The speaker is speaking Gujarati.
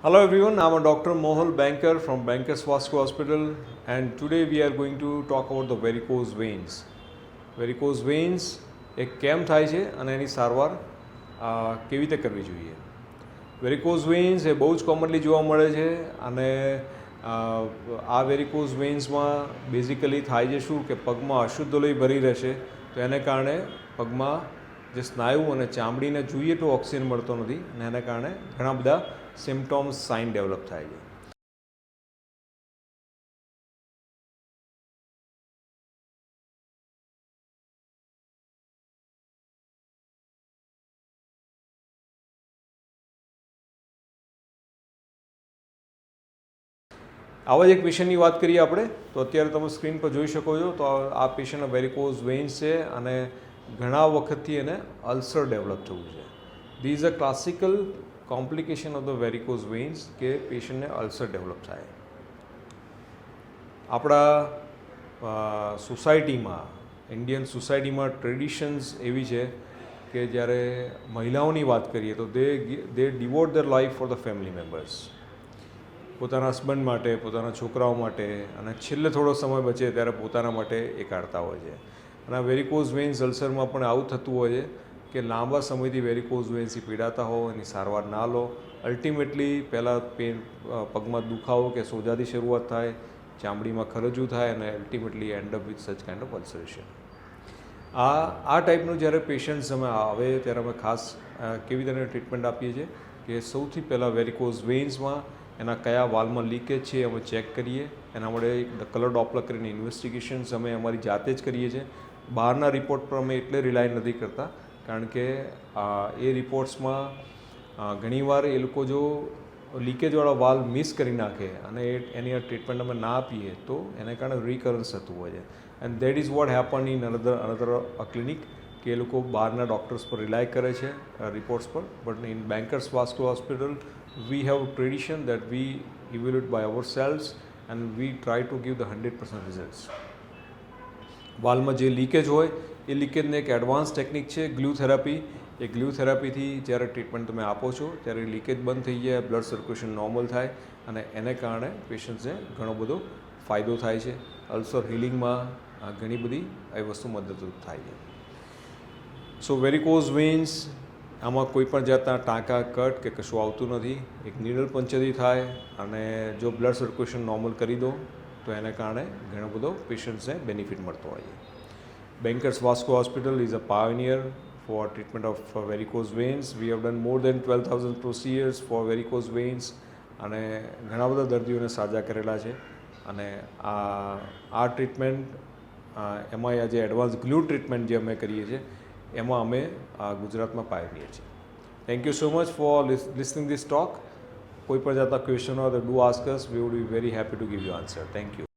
Hello everyone, I'm a Dr. Mohal Banker from Bankers Vasco Hospital, and today we are going to talk about the varicose veins. Varicose veins એ કેમ થાય છે અને એની સારવાર કેવી રીતે કરવી જોઈએ. વેરિકોઝ વેઇન્સ એ બહુ જ કોમનલી જોવા મળે છે અને આ વેરિકોઝ વેઇન્સમાં બેઝિકલી થાય છે શું કે પગમાં અશુદ્ધ લોહી ભરી રહેશે તો એને કારણે પગમાં જે સ્નાયુ અને ચામડીને જોઈએ તો ઓક્સિજન મળતો નથી અને એને કારણે ઘણા બધા સિમ્પટોમ્સ સાઇન ડેવલપ થાય છે. આવા જ એક પેશન્ટની વાત કરીએ આપણે તો અત્યારે તમે સ્ક્રીન પર જોઈ શકો છો તો આ પેશન્ટના વેરિકોઝ વેઇન્સ છે અને ઘણા વખતથી એને અલ્સર ડેવલપ થયું છે. These a classical complication of the varicose veins કે પેશન્ટને અલ્સર ડેવલપ થાય. આપણા સોસાયટીમાં ઇન્ડિયન સોસાયટીમાં ટ્રેડિશન્સ એવી છે કે જ્યારે મહિલાઓની વાત કરીએ તો they devote their life for the family members, પોતાના હસબન્ડ માટે, પોતાના છોકરાઓ માટે, અને છેલ્લે થોડો સમય બચે ત્યારે પોતાના માટે એ કાઢતા હોય છે. અને આ વેરિકોઝ વેઇન્સ અલ્સરમાં પણ આવું થતું હોય છે કે લાંબા સમયથી વેરિકોઝ વેઇન્સથી પીડાતા હો, એની સારવાર ના લો, અલ્ટિમેટલી પહેલાં પગમાં દુખાવો કે સોજાથી શરૂઆત થાય, ચામડીમાં ખરજવું થાય અને ultimately end up with such kind of ulceration. આ ટાઈપનું જ્યારે પેશન્ટ્સ અમે આવે ત્યારે અમે ખાસ કેવી રીતે ટ્રીટમેન્ટ આપીએ છીએ કે સૌથી પહેલાં વેરિકોઝ વેઇન્સમાં એના કયા વાલમાં લીકેજ છે અમે ચેક કરીએ. એના માટે કલર ડોપલર કરીને ઇન્વેસ્ટિગેશન્સ અમે અમારી જાતે જ કરીએ છીએ. બહારના રિપોર્ટ પર અમે એટલે રિલાય નથી કરતા કારણ કે એ રિપોર્ટ્સમાં ઘણીવાર એ લોકો જો લીકેજવાળા વાલ મિસ કરી નાખે અને એની ટ્રીટમેન્ટ અમે ના આપીએ તો એને કારણે રિકરન્સ થતું હોય છે. And that is what happen in another clinic કે એ લોકો બહારના ડૉક્ટર્સ પર રિલાય કરે છે રિપોર્ટ્સ પર. But in bankers Vasco hospital we have a tradition that we evaluate by ourselves and we try to give the 100% results. વાલમાં જે લીકેજ હોય એ લીકેજને એક એડવાન્સ ટેકનિક છે ગ્લુ થેરાપી. એ ગ્લુ થેરાપીથી જ્યારે ટ્રીટમેન્ટ તમે આપો છો ત્યારે લીકેજ બંધ થઈ જાય, બ્લડ સર્ક્યુલેશન નોર્મલ થાય અને એને કારણે પેશન્ટ્સને ઘણો બધો ફાયદો થાય છે. અલ્સર હિલિંગમાં ઘણી બધી એ વસ્તુ મદદરૂપ થાય છે. સો વેરિકોઝ વેઇન્સ આમાં કોઈ પણ જાતના ટાંકા, કટ કે કશું આવતું નથી. એક નીડલ પંચરથી થાય અને જો બ્લડ સર્ક્યુલેશન નોર્મલ કરી દો તો એને કારણે ઘણો બધો પેશન્ટ્સને બેનિફિટ મળતો હોય છે. Bankers Vasco hospital is a pioneer for treatment of varicose veins. We have done more than 12,000 procedures for varicose veins અને ઘણા બધા દર્દીઓને સાજા કરેલા છે. અને આ ટ્રીટમેન્ટ એમાં આજે એડવાન્સ ગ્લુ ટ્રીટમેન્ટ જે અમે કરીએ છીએ એમાં અમે ગુજરાતમાં પાયોનિયર છીએ. Thank you so much for listening this talk. કોઈ પણ જાતના ક્વેશ્ચન હોય તો do ask us. V would be very happy to give you answer. Thank you.